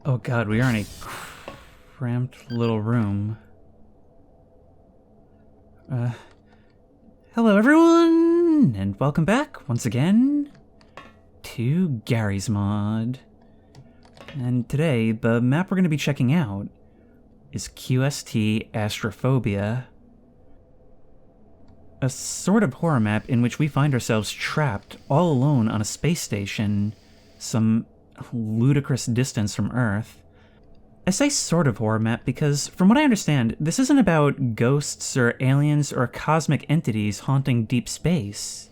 Oh god, we are in a cramped little room. Hello everyone, and welcome back once again to Gary's Mod. And today, the map we're going to be checking out is QST Astrophobia. A sort of horror map in which we find ourselves trapped all alone on a space station, some ludicrous distance from Earth. I say sort of horror map because, from what I understand, this isn't about ghosts or aliens or cosmic entities haunting deep space.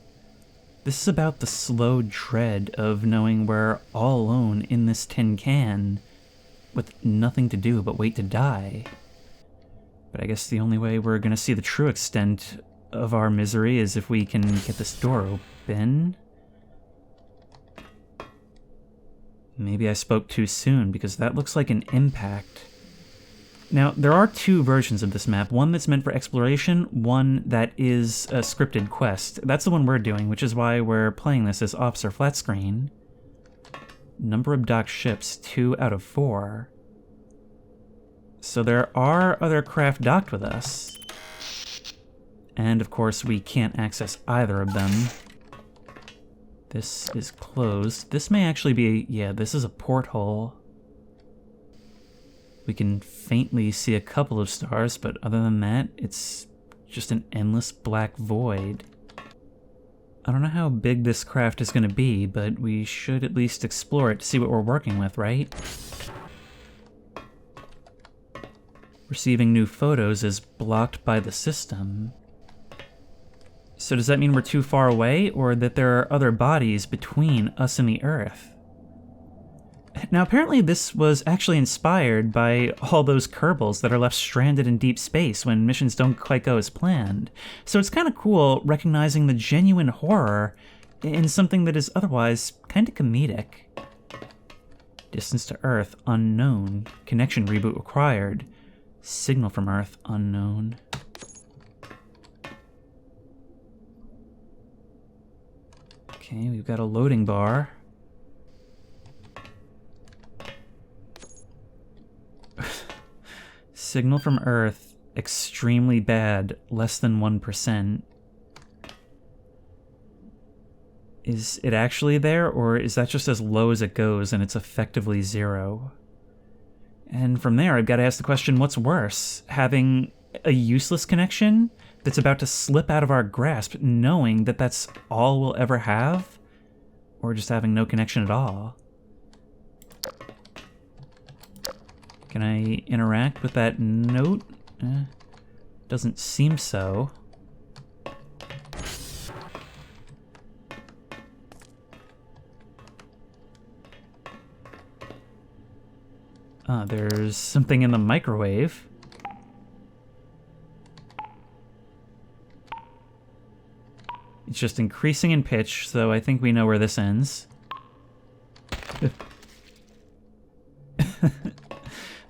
This is about the slow dread of knowing we're all alone in this tin can, with nothing to do but wait to die. But I guess the only way we're gonna see the true extent of our misery is if we can get this door open. Maybe I spoke too soon, because that looks like an impact. Now, there are two versions of this map, one that's meant for exploration, one that is a scripted quest. That's the one we're doing, which is why we're playing this as Officer Flat Screen. Number of docked ships, 2 out of 4. So there are other craft docked with us. And of course, we can't access either of them. This is closed. This may actually be, yeah, this is a porthole. We can faintly see a couple of stars, but other than that, it's just an endless black void. I don't know how big this craft is going to be, but we should at least explore it to see what we're working with, right? Receiving new photos is blocked by the system. So does that mean we're too far away, or that there are other bodies between us and the Earth? Now, apparently this was actually inspired by all those Kerbals that are left stranded in deep space when missions don't quite go as planned. So it's kind of cool recognizing the genuine horror in something that is otherwise kind of comedic. Distance to Earth unknown. Connection reboot required. Signal from Earth unknown. Okay, we've got a loading bar. Signal from Earth, extremely bad, less than 1%. Is it actually there, or is that just as low as it goes and it's effectively 0? And from there, I've got to ask the question, what's worse? Having a useless connection that's about to slip out of our grasp, knowing that that's all we'll ever have? Or just having no connection at all? Can I interact with that note? Doesn't seem so. There's something in the microwave. It's just increasing in pitch, so I think we know where this ends.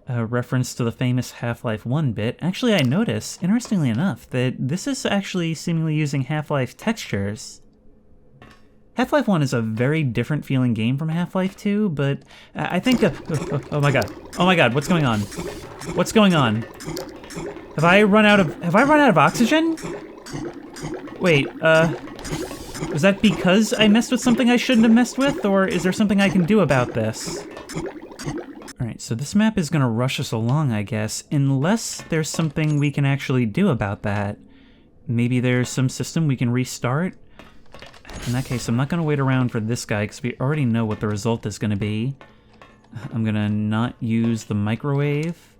A reference to the famous Half-Life 1 bit. Actually, I notice, interestingly enough, that this is actually seemingly using Half-Life textures. Half-Life 1 is a very different feeling game from Half-Life 2, but I think... oh my god. Oh my god, what's going on? What's going on? Have I run out of oxygen? Wait, was that because I messed with something I shouldn't have messed with, or is there something I can do about this? Alright, so this map is gonna rush us along, I guess, unless there's something we can actually do about that. Maybe there's some system we can restart? In that case, I'm not gonna wait around for this guy, because we already know what the result is gonna be. I'm gonna not use the microwave.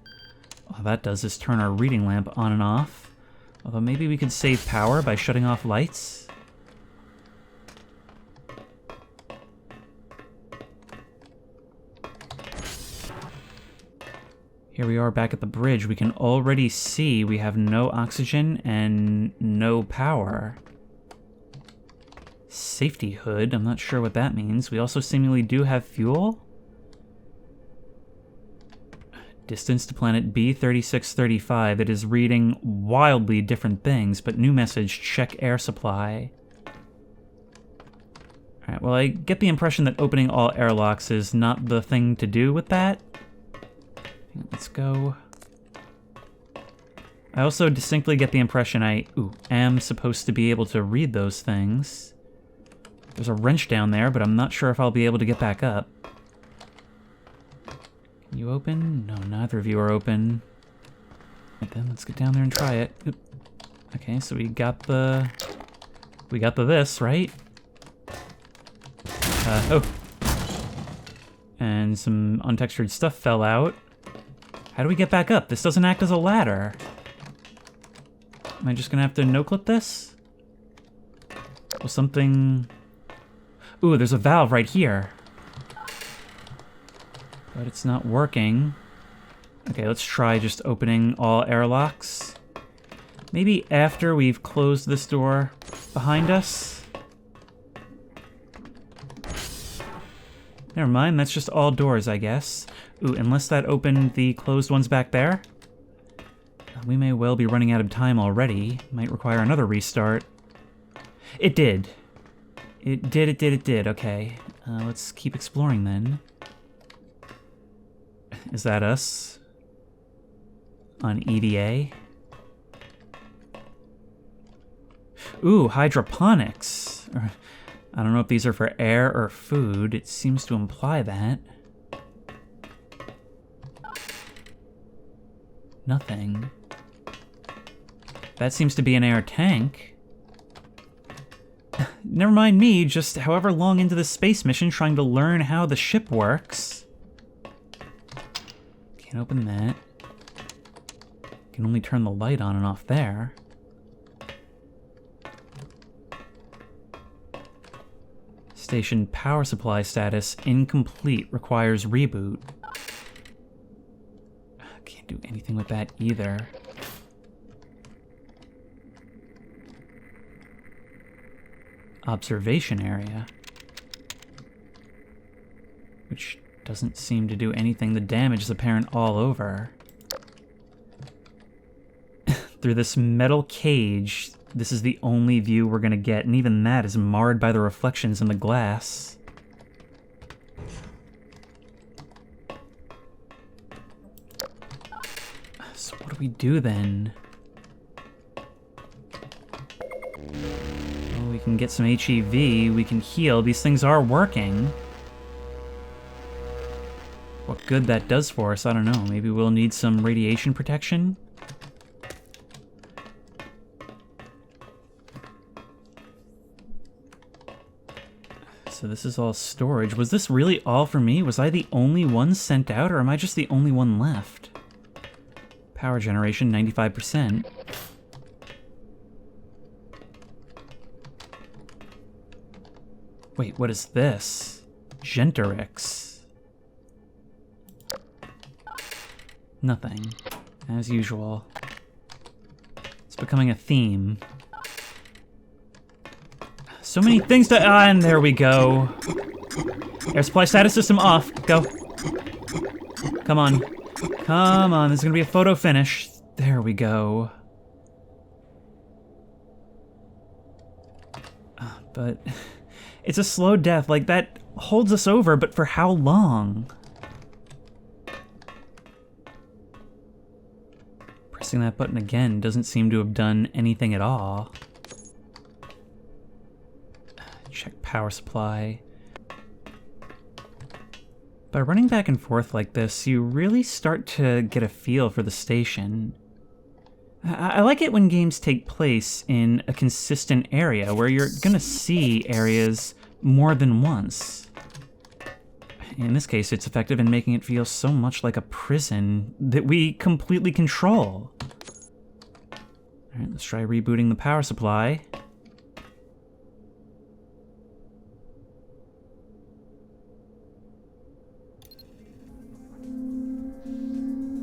All that does is turn our reading lamp on and off. Although maybe we could save power by shutting off lights? Here we are back at the bridge. We can already see we have no oxygen and no power. Safety hood, I'm not sure what that means. We also seemingly do have fuel? Distance to planet B3635. It is reading wildly different things, but new message, check air supply. Alright, well, I get the impression that opening all airlocks is not the thing to do with that. Let's go. I also distinctly get the impression I am supposed to be able to read those things. There's a wrench down there, but I'm not sure if I'll be able to get back up. Can you open? No, neither of you are open. Right then, let's get down there and try it. Oop. Okay, so we got the this, right? Oh. And some untextured stuff fell out. How do we get back up? This doesn't act as a ladder. Am I just gonna have to no-clip this? Well, something... Ooh, there's a valve right here. But it's not working. Okay, let's try just opening all airlocks. Maybe after we've closed this door behind us. Never mind, that's just all doors, I guess. Ooh, unless that opened the closed ones back there. We may well be running out of time already. Might require another restart. It did. It did. Okay. Let's keep exploring then. Is that us? On EDA? Ooh, hydroponics. I don't know if these are for air or food. It seems to imply that. Nothing. That seems to be an air tank. Never mind me, just however long into this space mission trying to learn how the ship works. Can't open that. Can only turn the light on and off there. Station power supply status incomplete, requires reboot. Can't do anything with that either. Observation area. Which doesn't seem to do anything. The damage is apparent all over. Through this metal cage, this is the only view we're gonna get, and even that is marred by the reflections in the glass. So what do we do then? Well, we can get some HEV, we can heal. These things are working. What good that does for us, I don't know. Maybe we'll need some radiation protection? So this is all storage. Was this really all for me? Was I the only one sent out, or am I just the only one left? Power generation, 95%. Wait, what is this? Genterix. Nothing. As usual. It's becoming a theme. So many things to... Ah, and there we go. Air supply status system off. Go. Come on. Come on, this is gonna be a photo finish. There we go. But... It's a slow death. Like, that holds us over, but for how long? Pressing that button again doesn't seem to have done anything at all. Check power supply. By running back and forth like this, you really start to get a feel for the station. I like it when games take place in a consistent area where you're gonna see areas more than once. In this case, it's effective in making it feel so much like a prison that we completely control. Alright, let's try rebooting the power supply.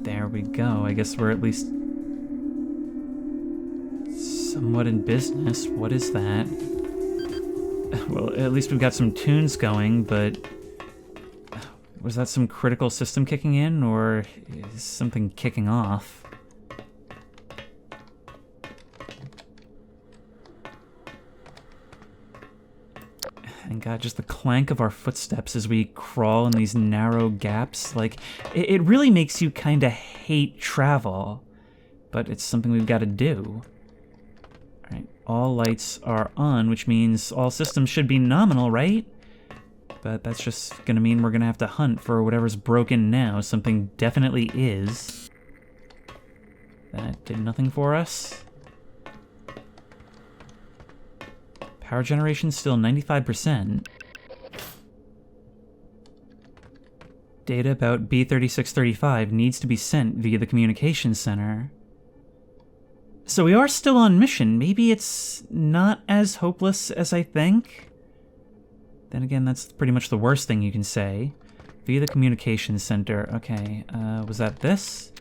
There we go. I guess we're at least somewhat in business. What is that? Well, at least we've got some tunes going, but was that some critical system kicking in, or is something kicking off? Thank God, just the clank of our footsteps as we crawl in these narrow gaps. Like, it really makes you kind of hate travel. But it's something we've got to do. Alright, all lights are on, which means all systems should be nominal, right? But that's just gonna mean we're gonna have to hunt for whatever's broken now. Something definitely is. That did nothing for us. Power generation still 95%. Data about B3635 needs to be sent via the communications center. So we are still on mission. Maybe it's not as hopeless as I think. Then again, that's pretty much the worst thing you can say. Via the communications center. Okay, was that this?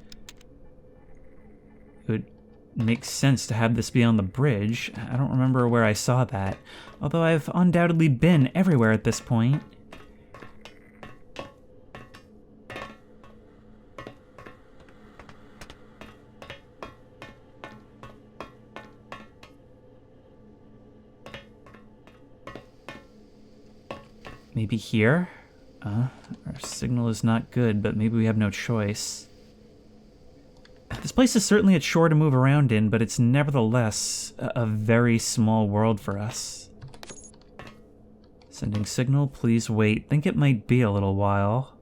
It would make sense to have this be on the bridge. I don't remember where I saw that. Although I've undoubtedly been everywhere at this point. Maybe here? Our signal is not good, but maybe we have no choice. This place is certainly a chore to move around in, but it's nevertheless a very small world for us. Sending signal, please wait. Think it might be a little while.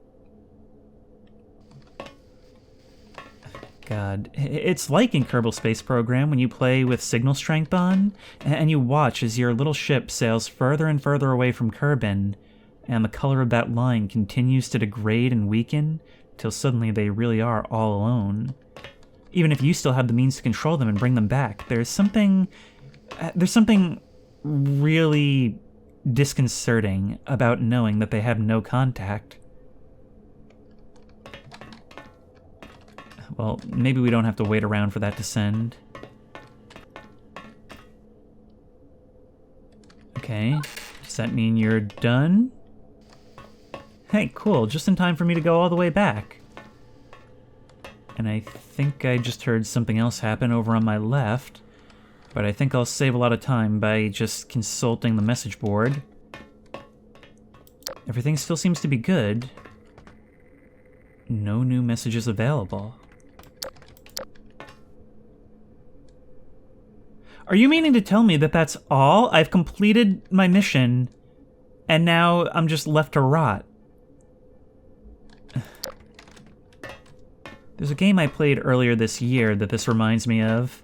God, it's like in Kerbal Space Program when you play with signal strength on, and you watch as your little ship sails further and further away from Kerbin, and the color of that line continues to degrade and weaken, till suddenly they really are all alone. Even if you still have the means to control them and bring them back, there's something really disconcerting about knowing that they have no contact. Well, maybe we don't have to wait around for that to send. Okay, does that mean you're done? Hey, cool, just in time for me to go all the way back. And I think I just heard something else happen over on my left, but I think I'll save a lot of time by just consulting the message board. Everything still seems to be good. No new messages available. Are you meaning to tell me that that's all? I've completed my mission, and now I'm just left to rot. There's a game I played earlier this year that this reminds me of,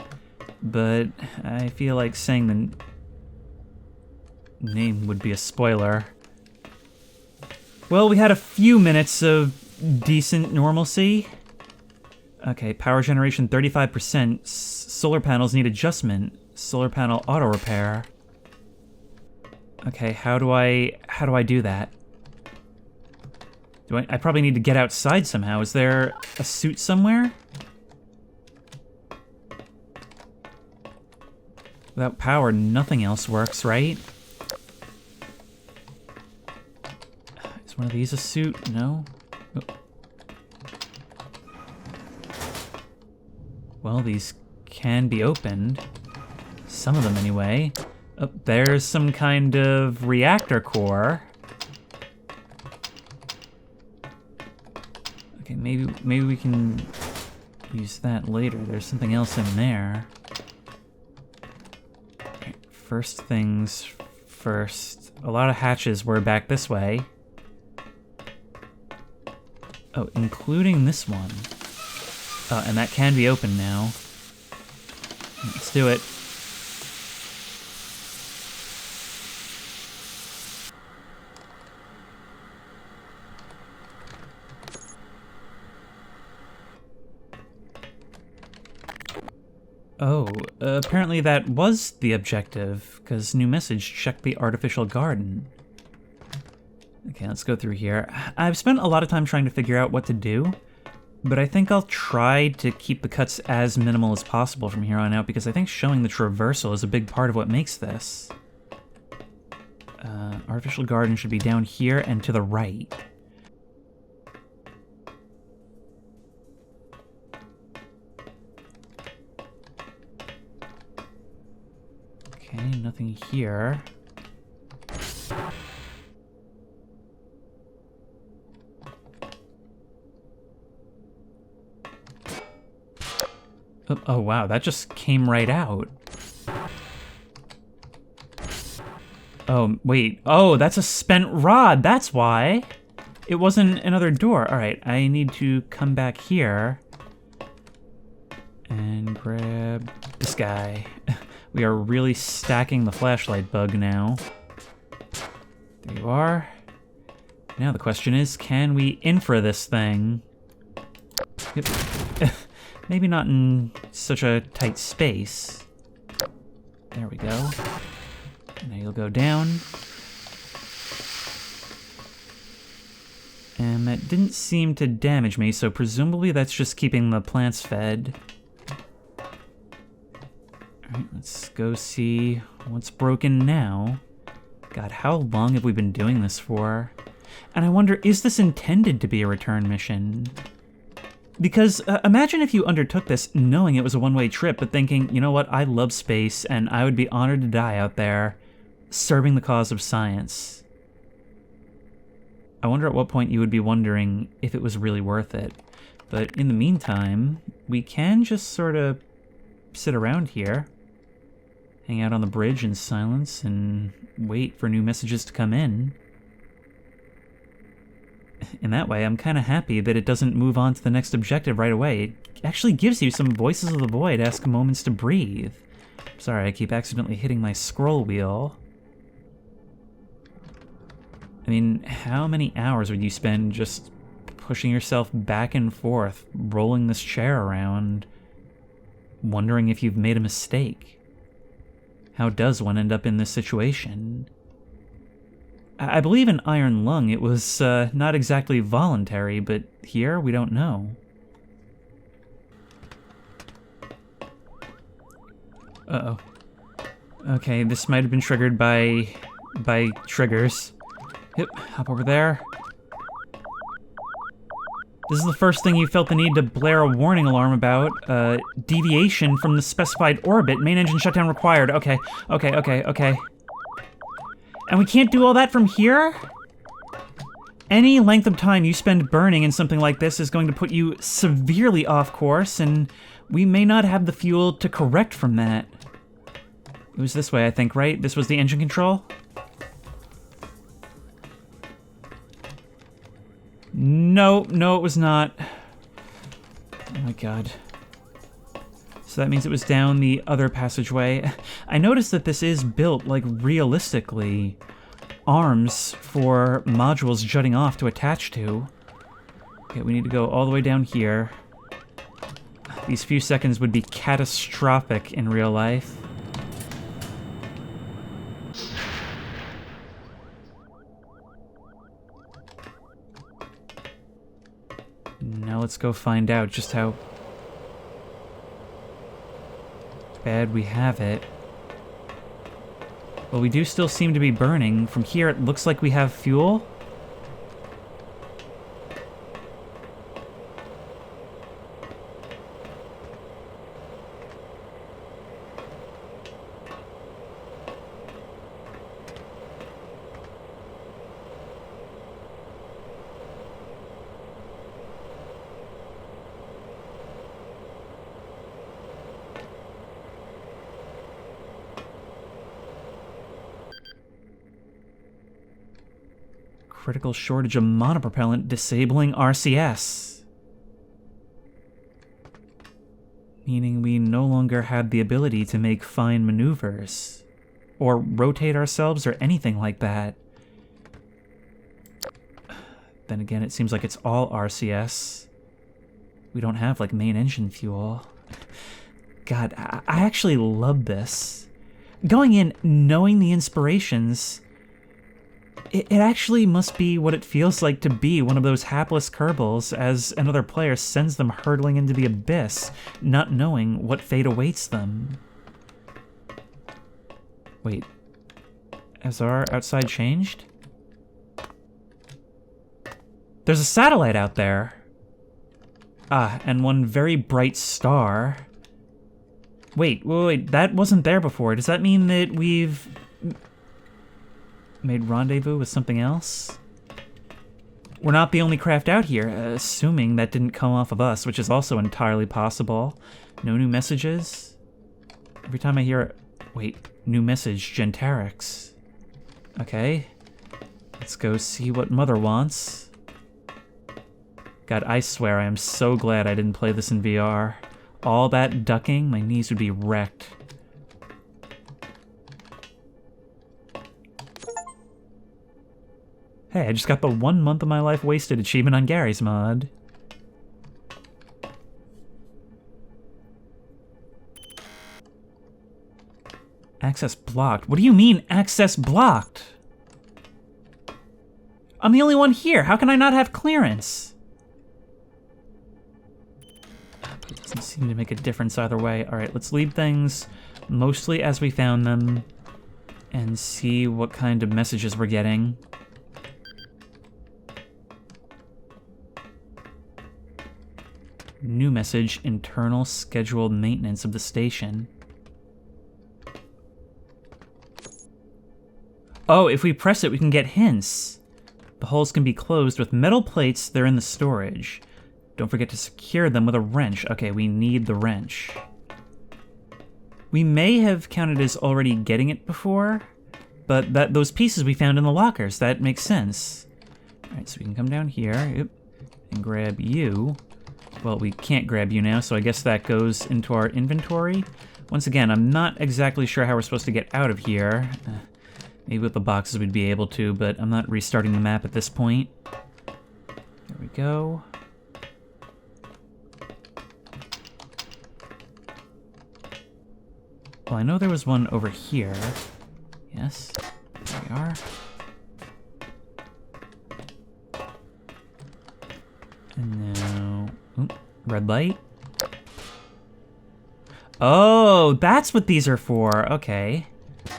but I feel like saying the name would be a spoiler. Well, we had a few minutes of decent normalcy. Okay, power generation 35%. Solar panels need adjustment. Solar panel auto repair. Okay, how do I do that? I probably need to get outside somehow. Is there a suit somewhere? Without power, nothing else works, right? Is one of these a suit? No? Oh. Well, these can be opened. Some of them, anyway. Oh, there's some kind of reactor core. Okay, maybe we can use that later. There's something else in there. Right, first things first. A lot of hatches were back this way. Oh, including this one. And that can be opened now. Let's do it. Oh, apparently that was the objective, because new message, check the artificial garden. Okay, let's go through here. I've spent a lot of time trying to figure out what to do, but I think I'll try to keep the cuts as minimal as possible from here on out, because I think showing the traversal is a big part of what makes this. Artificial garden should be down here and to the right. Okay, nothing here. Oh wow, that just came right out. Oh, wait. Oh, that's a spent rod. That's why. It wasn't another door. All right, I need to come back here and grab this guy. We are really stacking the flashlight bug now. There you are. Now the question is, can we infra this thing? Yep. Maybe not in such a tight space. There we go. Now you'll go down. And that didn't seem to damage me, so presumably that's just keeping the plants fed. Alright, let's go see what's broken now. God, how long have we been doing this for? And I wonder, is this intended to be a return mission? Because imagine if you undertook this knowing it was a one-way trip, but thinking, you know what, I love space, and I would be honored to die out there, serving the cause of science. I wonder at what point you would be wondering if it was really worth it. But in the meantime, we can just sort of sit around here, hang out on the bridge in silence, and wait for new messages to come in. In that way, I'm kind of happy that it doesn't move on to the next objective right away. It actually gives you some voices of the void, ask moments to breathe. Sorry, I keep accidentally hitting my scroll wheel. I mean, how many hours would you spend just pushing yourself back and forth, rolling this chair around, wondering if you've made a mistake? How does one end up in this situation? I believe in Iron Lung it was not exactly voluntary, but here we don't know. Uh-oh. Okay, this might have been triggered by triggers. Yep, hop over there. This is the first thing you felt the need to blare a warning alarm about. Deviation from the specified orbit. Main engine shutdown required. Okay. And we can't do all that from here? Any length of time you spend burning in something like this is going to put you severely off course, and we may not have the fuel to correct from that. It was this way, I think, right? This was the engine control? No, it was not. Oh my god. So that means it was down the other passageway. I noticed that this is built, like, realistically. Arms for modules jutting off to attach to. Okay, we need to go all the way down here. These few seconds would be catastrophic in real life. Now let's go find out just how bad we have it. Well, we do still seem to be burning. From here, it looks like we have fuel. Critical shortage of monopropellant disabling RCS. Meaning we no longer have the ability to make fine maneuvers, or rotate ourselves, or anything like that. Then again, it seems like it's all RCS. We don't have, like, main engine fuel. God, I actually love this. Going in, knowing the inspirations, it actually must be what it feels like to be one of those hapless Kerbals as another player sends them hurtling into the abyss, not knowing what fate awaits them. Wait, has our outside changed? There's a satellite out there. Ah, and one very bright star. Wait, that wasn't there before. Does that mean that we've made rendezvous with something else? we're not the only craft out here, assuming that didn't come off of us, which is also entirely possible. No new messages? Every time I hear, wait, new message, Gentarix. Okay, let's go see what Mother wants. God, I swear I am so glad I didn't play this in VR. All that ducking, my knees would be wrecked. Hey, I just got the 1 month of my life wasted achievement on Gary's mod. Access blocked. What do you mean, access blocked? I'm the only one here. How can I not have clearance? But it doesn't seem to make a difference either way. All right, let's leave things mostly as we found them and see what kind of messages we're getting. New message, internal scheduled maintenance of the station. Oh, if we press it, we can get hints. The holes can be closed with metal plates. They're in the storage. Don't forget to secure them with a wrench. Okay, we need the wrench. We may have counted as already getting it before, but those pieces we found in the lockers, that makes sense. All right, so we can come down here and grab you. Well, we can't grab you now, so I guess that goes into our inventory. Once again, I'm not exactly sure how we're supposed to get out of here. Maybe with the boxes we'd be able to, but I'm not restarting the map at this point. There we go. Well, I know there was one over here. Yes, there we are. And now... Ooh, red light. Oh, that's what these are for. Okay.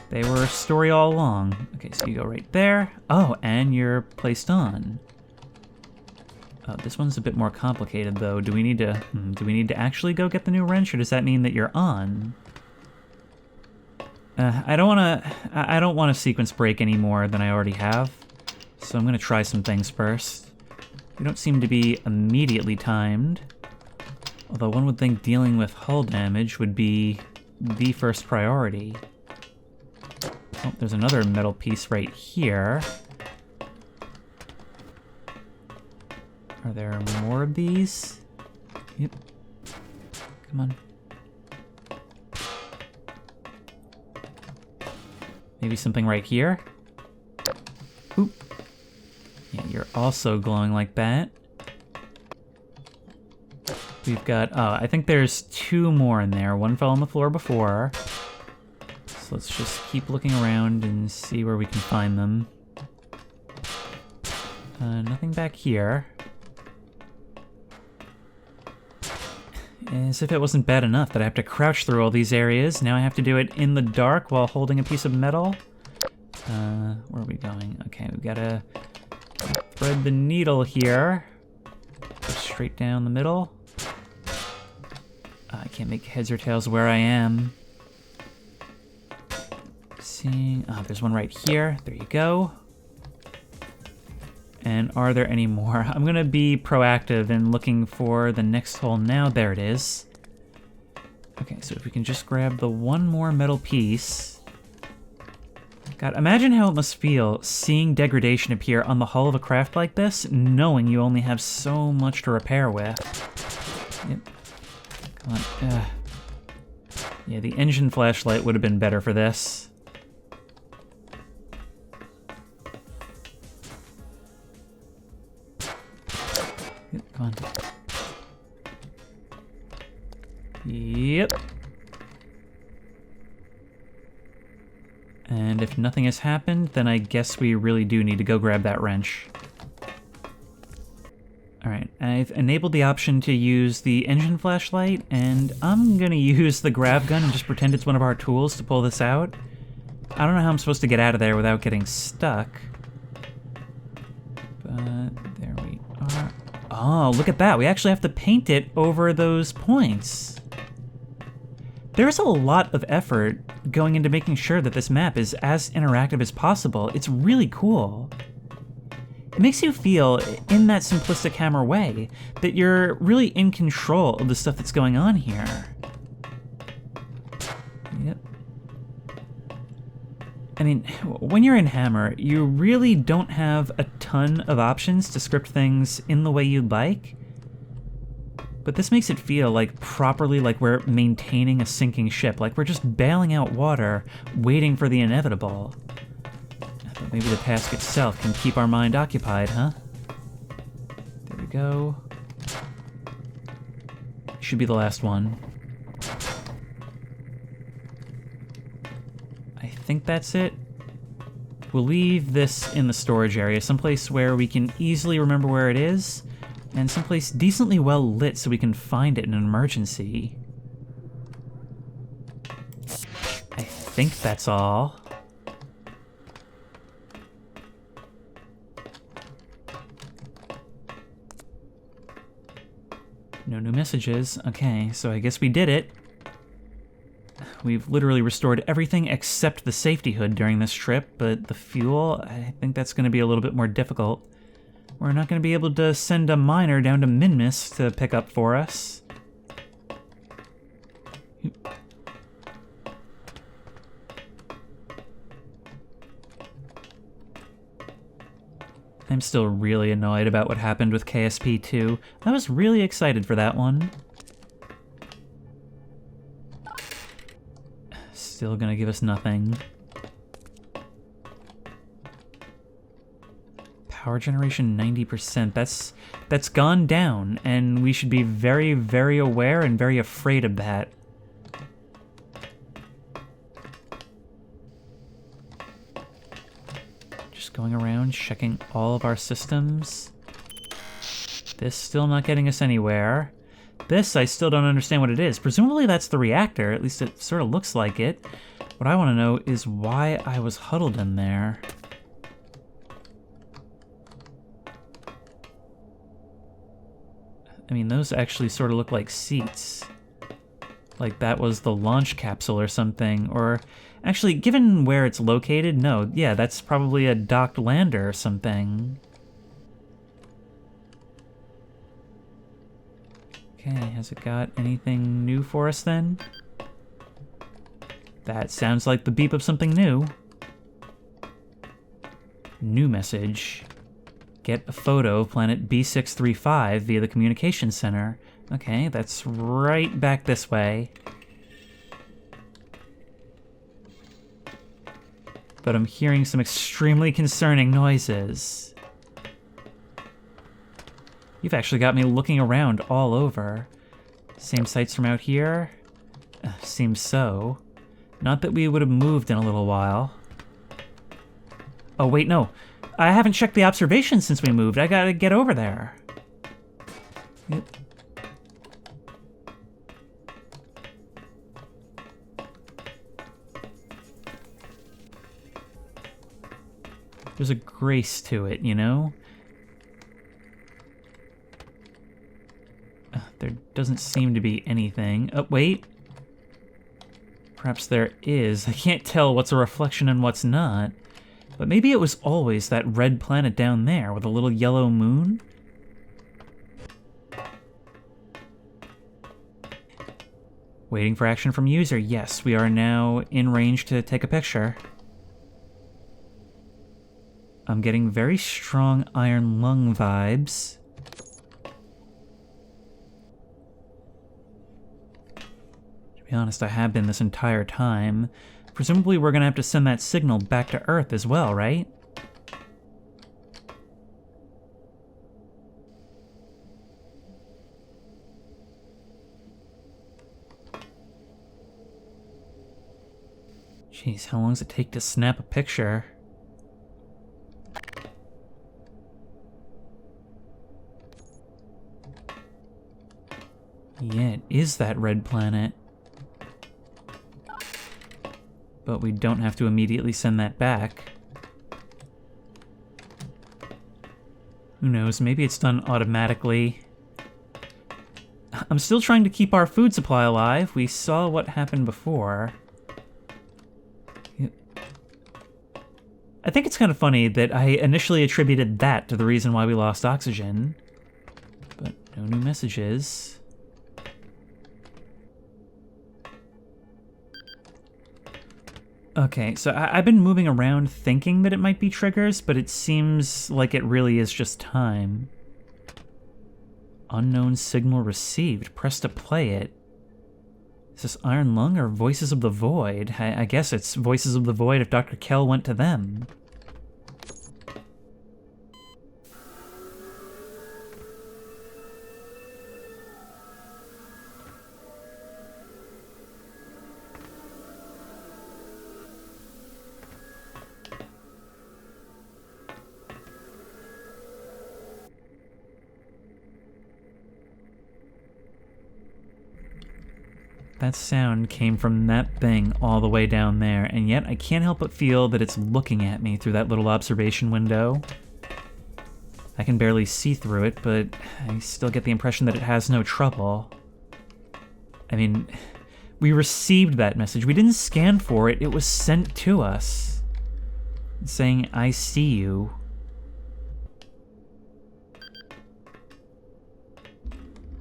They were a story all along. Okay, so you go right there. Oh, and you're placed on. Oh, this one's a bit more complicated, though. Do we need to actually go get the new wrench, or does that mean that you're on? I don't want to sequence break any more than I already have, so I'm gonna try some things first. We don't seem to be immediately timed, although one would think dealing with hull damage would be the first priority. Oh, there's another metal piece right here. Are there more of these? Yep. Come on. Maybe something right here? Oop. Yeah, you're also glowing like that. We've got, I think there's two more in there. One fell on the floor before. So let's just keep looking around and see where we can find them. Nothing back here. As if it wasn't bad enough that I have to crouch through all these areas, now I have to do it in the dark while holding a piece of metal. Where are we going? Okay, we've gotta thread the needle here. Go straight down the middle. I can't make heads or tails where I am. Seeing, there's one right here. There you go. And are there any more? I'm gonna be proactive in looking for the next hole now. There it is. Okay, so if we can just grab the one more metal piece. God, imagine how it must feel seeing degradation appear on the hull of a craft like this, knowing you only have so much to repair with. Yep. Come on. Yeah, the engine flashlight would have been better for this. Come on. Yep. And if nothing has happened, then I guess we really do need to go grab that wrench. Alright, I've enabled the option to use the engine flashlight, and I'm gonna use the grav gun and just pretend it's one of our tools to pull this out. I don't know how I'm supposed to get out of there without getting stuck. But there we are. Oh, look at that. We actually have to paint it over those points. There's a lot of effort going into making sure that this map is as interactive as possible. It's really cool. It makes you feel, in that simplistic Hammer way, that you're really in control of the stuff that's going on here. Yep. I mean, when you're in Hammer, you really don't have a ton of options to script things in the way you'd like. But this makes it feel like properly like we're maintaining a sinking ship, like we're just bailing out water, waiting for the inevitable. But maybe the task itself can keep our mind occupied, huh? There we go. Should be the last one. I think that's it. We'll leave this in the storage area, someplace where we can easily remember where it is, and someplace decently well lit so we can find it in an emergency. I think that's all. No new messages. Okay, so I guess we did it. We've literally restored everything except the safety hood during this trip, but the fuel, I think that's going to be a little bit more difficult. We're not going to be able to send a miner down to Minmus to pick up for us. I'm still really annoyed about what happened with KSP2. I was really excited for that one. Still gonna give us nothing. Power generation 90%. That's gone down, and we should be very, very aware and very afraid of that. Just going around checking all of our systems. This still not getting us anywhere. This, I still don't understand what it is. Presumably that's the reactor, at least it sort of looks like it. What I want to know is why I was huddled in there. I mean, those actually sort of look like seats. Like that was the launch capsule or something, or... Actually, given where it's located, no, yeah, that's probably a docked lander or something. Okay, has it got anything new for us then? That sounds like the beep of something new. New message. Get a photo of planet B635 via the communications center. Okay, that's right back this way. But I'm hearing some extremely concerning noises. You've actually got me looking around all over. Same sights from out here? Seems so. Not that we would have moved in a little while. Oh, wait, no. I haven't checked the observations since we moved. I gotta get over there. Yep. There's a grace to it, you know? There doesn't seem to be anything. Oh, wait. Perhaps there is. I can't tell what's a reflection and what's not. But maybe it was always that red planet down there with a little yellow moon? Waiting for action from user. Yes, we are now in range to take a picture. I'm getting very strong iron lung vibes. To be honest, I have been this entire time. Presumably we're gonna have to send that signal back to Earth as well, right? Jeez, how long does it take to snap a picture? Yeah, it is that red planet. But we don't have to immediately send that back. Who knows, maybe it's done automatically. I'm still trying to keep our food supply alive. We saw what happened before. I think it's kind of funny that I initially attributed that to the reason why we lost oxygen. But no new messages. Okay, so I've been moving around thinking that it might be triggers, but it seems like it really is just time. Unknown signal received. Press to play it. Is this Iron Lung or Voices of the Void? I guess it's Voices of the Void if Dr. Kell went to them. That sound came from that thing all the way down there, and yet I can't help but feel that it's looking at me through that little observation window. I can barely see through it, but I still get the impression that it has no trouble. I mean, we received that message. We didn't scan for it. It was sent to us. It's saying, I see you.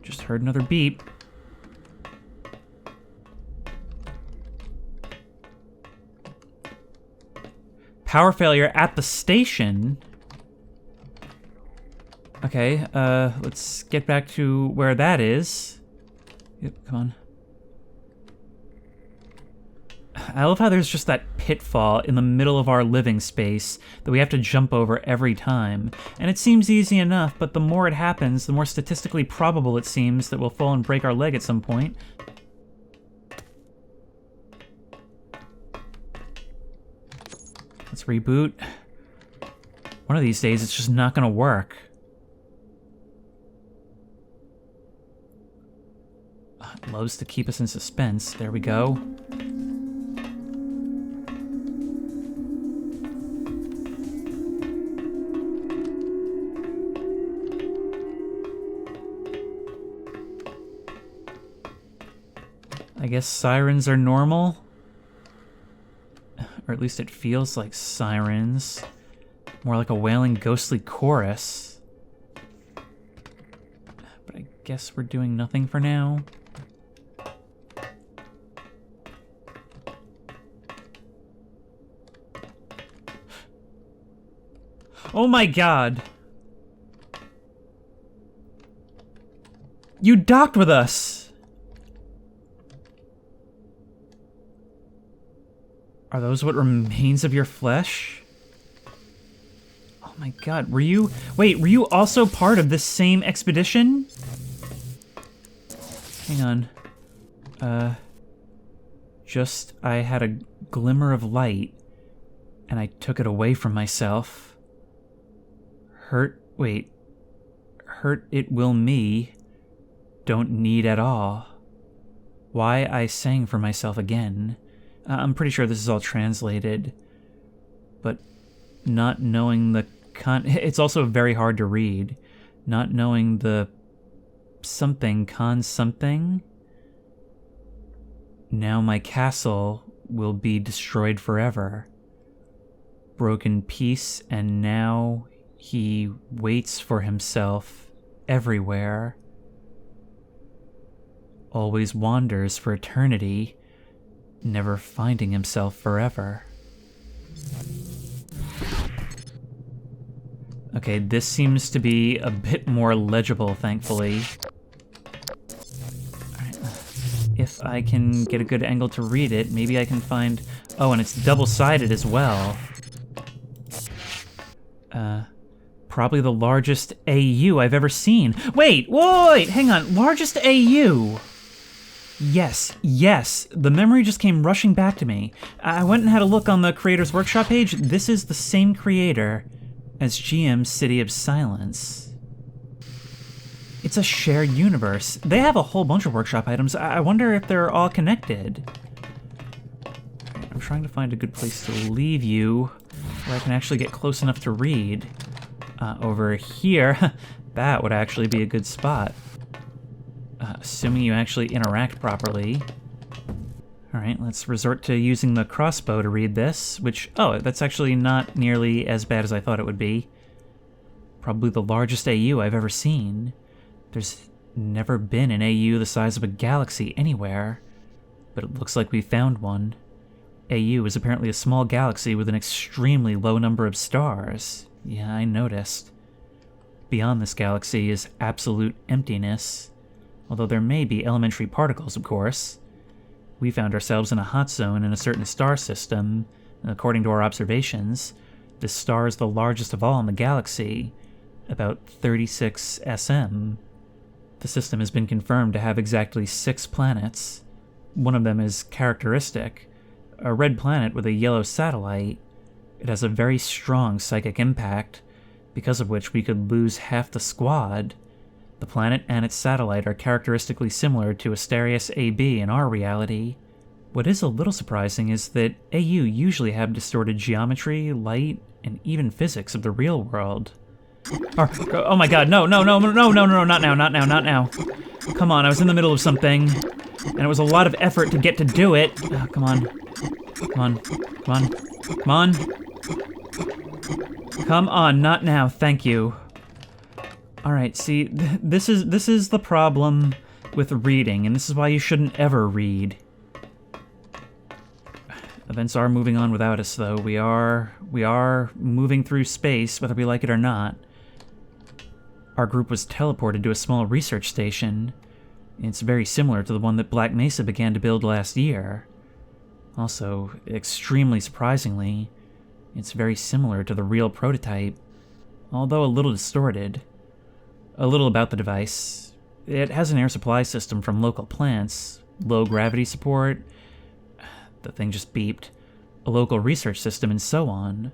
Just heard another beep. Power failure at the station. Okay, let's get back to where that is. Yep, come on. I love how there's just that pitfall in the middle of our living space that we have to jump over every time. And it seems easy enough, but the more it happens, the more statistically probable it seems that we'll fall and break our leg at some point. Let's reboot. One of these days, it's just not gonna work. It loves to keep us in suspense. There we go. I guess sirens are normal. Or at least it feels like sirens. More like a wailing, ghostly chorus. But I guess we're doing nothing for now. Oh my god! You docked with us! Are those what remains of your flesh? Oh my god, were you... Wait, were you also part of this same expedition? Hang on. I had a glimmer of light, and I took it away from myself. Hurt it will me, don't need at all. Why I sang for myself again. I'm pretty sure this is all translated, but not knowing the it's also very hard to read. Not knowing the something, something. Now my castle will be destroyed forever. Broken piece, and now he waits for himself everywhere. Always wanders for eternity, never finding himself forever. Okay, this seems to be a bit more legible, thankfully. Alright, if I can get a good angle to read it, maybe I can find... Oh, and it's double-sided as well. Probably the largest AU I've ever seen. Wait, hang on, largest AU! Yes, the memory just came rushing back to me. I went and had a look on the Creator's Workshop page. This is the same creator as GM's City of Silence. It's a shared universe. They have a whole bunch of workshop items. I wonder if they're all connected. I'm trying to find a good place to leave you where I can actually get close enough to read. Over here, that would actually be a good spot. Assuming you actually interact properly. Alright, let's resort to using the crossbow to read this, which, oh, that's actually not nearly as bad as I thought it would be. Probably the largest AU I've ever seen. There's never been an AU the size of a galaxy anywhere, but it looks like we found one. AU is apparently a small galaxy with an extremely low number of stars. Yeah, I noticed. Beyond this galaxy is absolute emptiness, although there may be elementary particles, of course. We found ourselves in a hot zone in a certain star system, and according to our observations, this star is the largest of all in the galaxy, about 36 SM. The system has been confirmed to have exactly 6 planets. One of them is characteristic, a red planet with a yellow satellite. It has a very strong psychic impact, because of which we could lose half the squad. The planet and its satellite are characteristically similar to Asterius AB in our reality. What is a little surprising is that AU usually have distorted geometry, light, and even physics of the real world. Oh my god, no, not now. Come on, I was in the middle of something, and it was a lot of effort to get to do it. Oh, come on. Come on, not now, thank you. Alright, see, this is the problem with reading, and this is why you shouldn't ever read. Events are moving on without us, though. We are moving through space, whether we like it or not. Our group was teleported to a small research station. It's very similar to the one that Black Mesa began to build last year. Also, extremely surprisingly, it's very similar to the real prototype, although a little distorted. A little about the device. It has an air supply system from local plants, low gravity support, the thing just beeped, a local research system, and so on.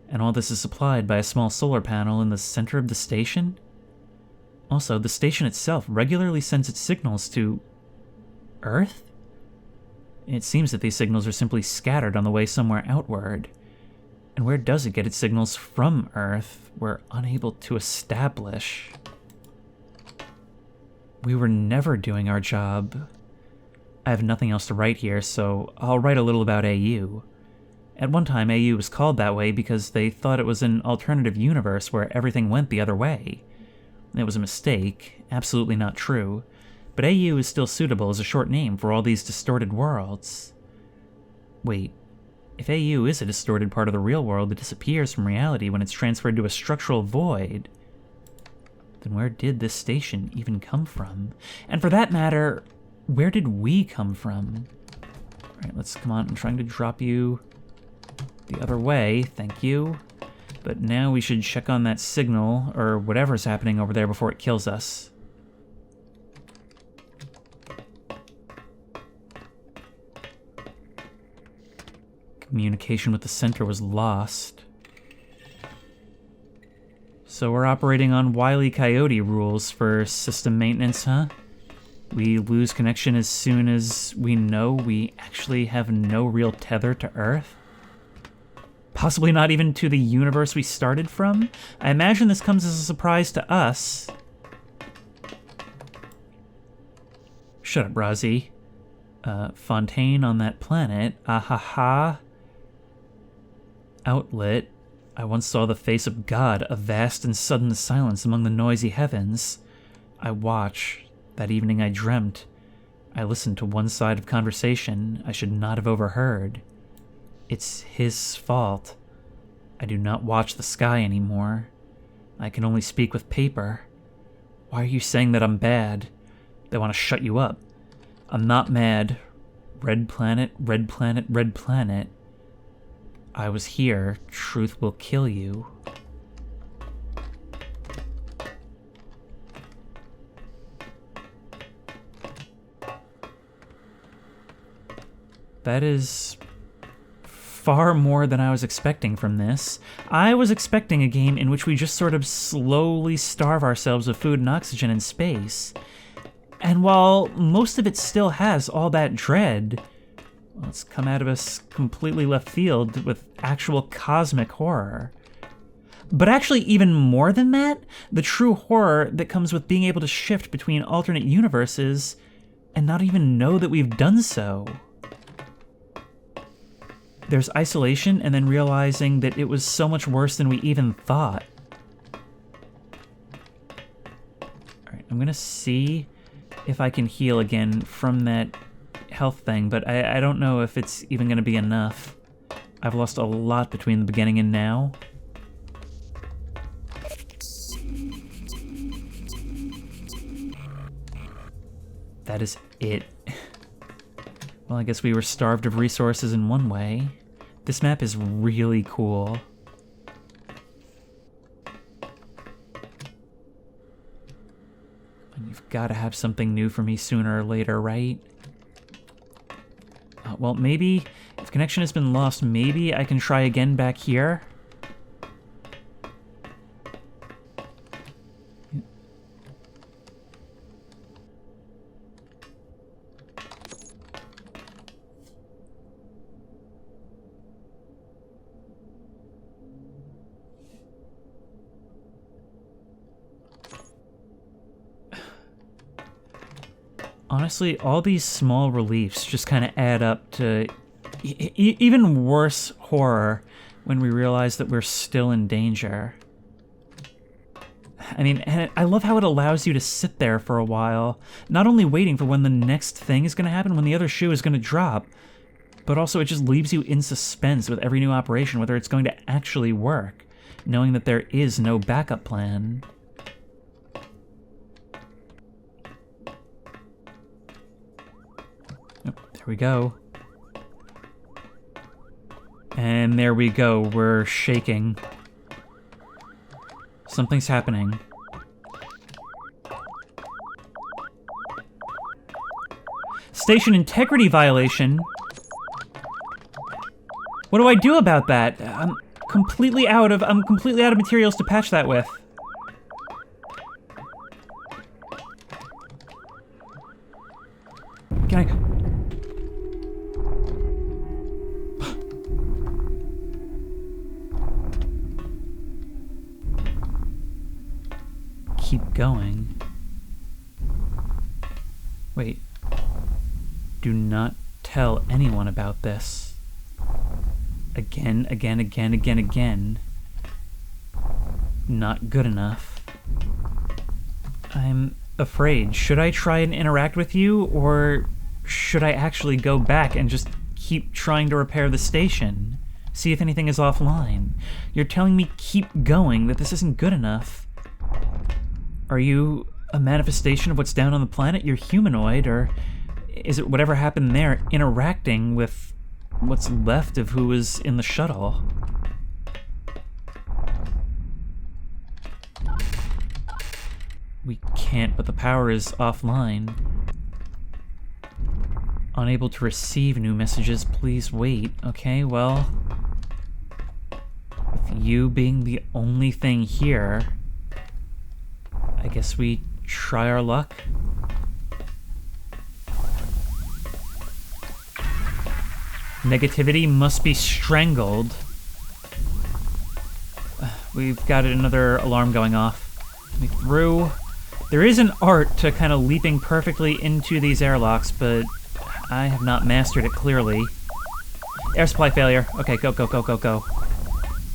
And all this is supplied by a small solar panel in the center of the station? Also, the station itself regularly sends its signals to Earth? It seems that these signals are simply scattered on the way somewhere outward. And where does it get its signals from Earth? We're unable to establish. We were never doing our job. I have nothing else to write here, so I'll write a little about AU. At one time, AU was called that way because they thought it was an alternative universe where everything went the other way. It was a mistake, absolutely not true, but AU is still suitable as a short name for all these distorted worlds. Wait, if AU is a distorted part of the real world that disappears from reality when it's transferred to a structural void, then where did this station even come from? And for that matter, where did we come from? Alright, let's come on, I'm trying to drop you the other way, thank you. But now we should check on that signal, or whatever's happening over there before it kills us. Communication with the center was lost. So we're operating on Wile E. Coyote rules for system maintenance, huh? We lose connection as soon as we know we actually have no real tether to Earth? Possibly not even to the universe we started from? I imagine this comes as a surprise to us. Shut up, Razi. Fontaine on that planet. Ahaha. Outlet. I once saw the face of God, a vast and sudden silence among the noisy heavens. I watch. That evening I dreamt. I listened to one side of conversation I should not have overheard. It's his fault. I do not watch the sky anymore. I can only speak with paper. Why are you saying that I'm bad? They want to shut you up. I'm not mad. Red planet, red planet, red planet. I was here. Truth will kill you. That is far more than I was expecting from this. I was expecting a game in which we just sort of slowly starve ourselves of food and oxygen in space. And while most of it still has all that dread, well, it's come out of us completely left field with actual cosmic horror. But actually, even more than that, the true horror that comes with being able to shift between alternate universes and not even know that we've done so. there's isolation and then realizing that it was so much worse than we even thought. Alright, I'm gonna see if I can heal again from that health thing, but I don't know if it's even gonna be enough. I've lost a lot between the beginning and now. That is it. Well, I guess we were starved of resources in one way. This map is really cool. And you've got to have something new for me sooner or later, right? Well, maybe, if connection has been lost, maybe I can try again back here? Honestly, all these small reliefs just kind of add up to even worse horror when we realize that we're still in danger. I mean, and I love how it allows you to sit there for a while, not only waiting for when the next thing is going to happen, when the other shoe is going to drop, but also it just leaves you in suspense with every new operation, whether it's going to actually work, knowing that there is no backup plan. There we go. And there we go, we're shaking. Something's happening. Station integrity violation? What do I do about that? I'm completely out of materials to patch that with. Can I... keep going. Wait. Do not tell anyone about this. Again, again, again, again, again. Not good enough. I'm afraid. Should I try and interact with you, or should I actually go back and just keep trying to repair the station? See if anything is offline. You're telling me keep going, that this isn't good enough. Are you a manifestation of what's down on the planet? You're humanoid, or is it whatever happened there interacting with what's left of who was in the shuttle? We can't, but the power is offline. Unable to receive new messages, please wait. Okay, well... with you being the only thing here... I guess we try our luck. Negativity must be strangled. We've got another alarm going off. Let me through. There is an art to kind of leaping perfectly into these airlocks, but I have not mastered it clearly. Air supply failure. Okay, go, go, go, go, go.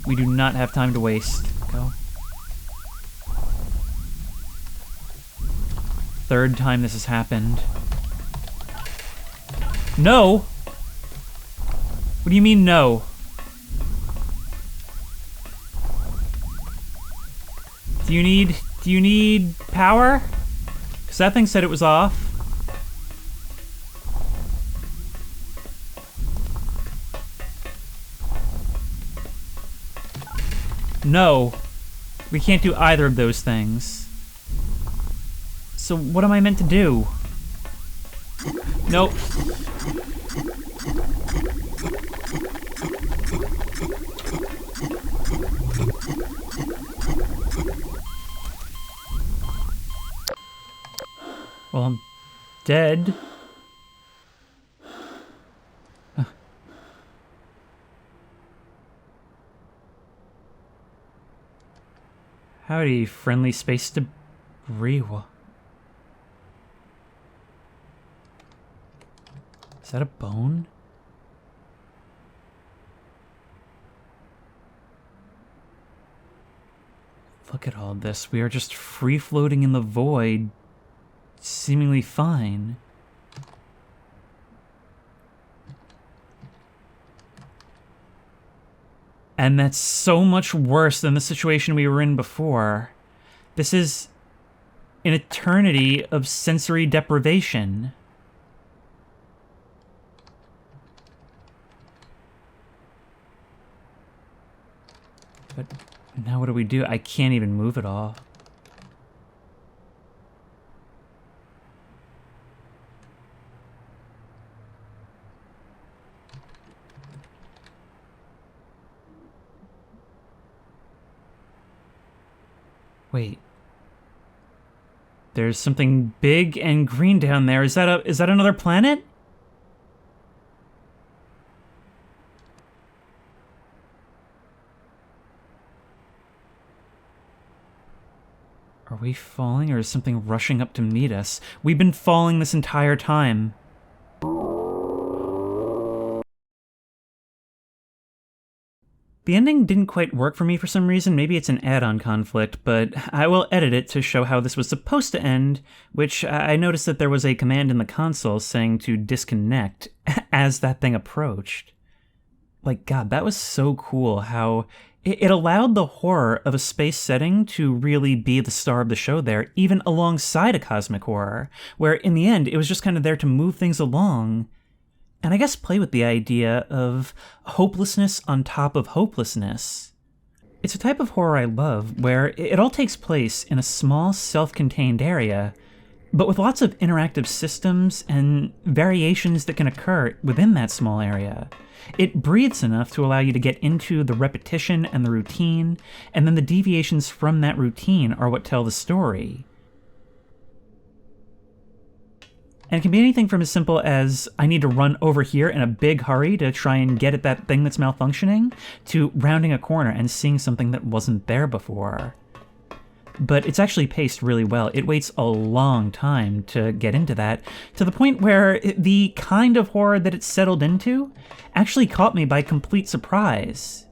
We do not have time to waste. Go. Third time this has happened. No! What do you mean, no? Do you need power? Because that thing said it was off. No. We can't do either of those things. So what am I meant to do? Nope. Well, I'm dead. Howdy, friendly space debris. Is that a bone? Look at all this. We are just free-floating in the void, seemingly fine. And that's so much worse than the situation we were in before. This is an eternity of sensory deprivation. But now what do we do? I can't even move at all. Wait. There's something big and green down there. Is that another planet? Are we falling, or is something rushing up to meet us? We've been falling this entire time. The ending didn't quite work for me for some reason. Maybe it's an add-on conflict, but I will edit it to show how this was supposed to end, which I noticed that there was a command in the console saying to disconnect as that thing approached. Like, God, that was so cool how it allowed the horror of a space setting to really be the star of the show there, even alongside a cosmic horror, where in the end it was just kind of there to move things along. And I guess play with the idea of hopelessness on top of hopelessness. It's a type of horror I love, where it all takes place in a small, self-contained area, but with lots of interactive systems and variations that can occur within that small area. It breathes enough to allow you to get into the repetition and the routine, and then the deviations from that routine are what tell the story. And it can be anything from as simple as, I need to run over here in a big hurry to try and get at that thing that's malfunctioning, to rounding a corner and seeing something that wasn't there before. But it's actually paced really well. It waits a long time to get into that, to the point where the kind of horror that it's settled into actually caught me by complete surprise.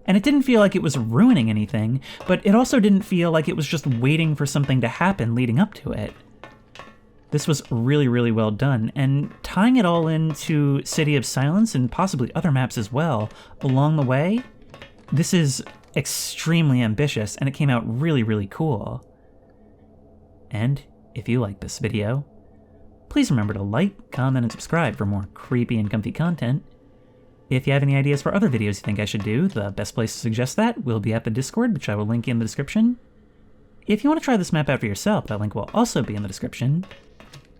And it didn't feel like it was ruining anything, but it also didn't feel like it was just waiting for something to happen leading up to it. This was really, really well done, and tying it all into City of Silence and possibly other maps as well along the way, this is extremely ambitious, and it came out really, really cool. And if you like this video, please remember to like, comment, and subscribe for more creepy and comfy content. If you have any ideas for other videos you think I should do, the best place to suggest that will be at the Discord, which I will link in the description. If you want to try this map out for yourself, that link will also be in the description.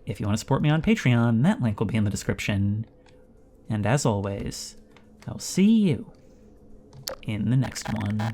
If you want to support me on Patreon, that link will be in the description. And as always, I'll see you in the next one.